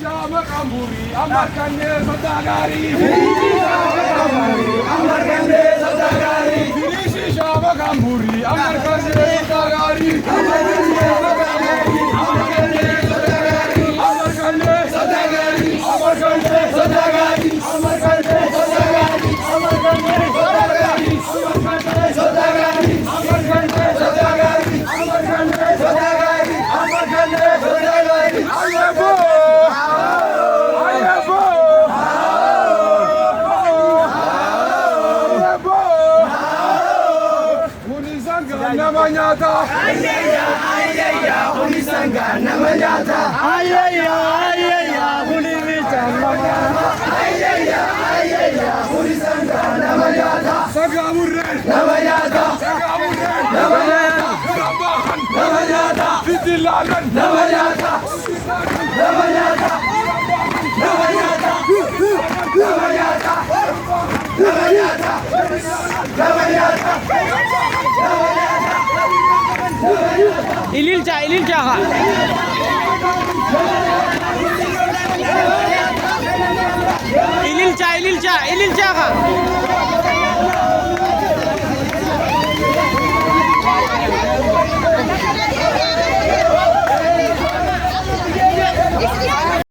Shama Kamburi, Amarkande Sadagari, Amarkande Sadagari, Shama Kamburi, Amarkande Sadagari, Amarkande Sadagari, Amarkande Sadagari, Amarkande Sadagari, Amarkande Sadagari, Amarkande Sadagari, Amarkande Sadagari, Amarkande Sadagari, Amarkande Sadagari, Amarkande Sadagari, Ayabo, Ayabo, Ayabo, Unisanga namanyata, Ayaya, ayaya, unisanga namanyata. Ayaya, ayaya, unisanga namanyata. Ayaya, ayaya, unisanga namanyata. Sagamurre, Namanyata, Sagamurre, namanyata, Rambahan, namanyata, Fitilagan, namanyata, namanyata, namanyata, namanyata, namanyata, namanyata. Ililcha, ililcha ka. Ililcha, ililcha, ililcha ka.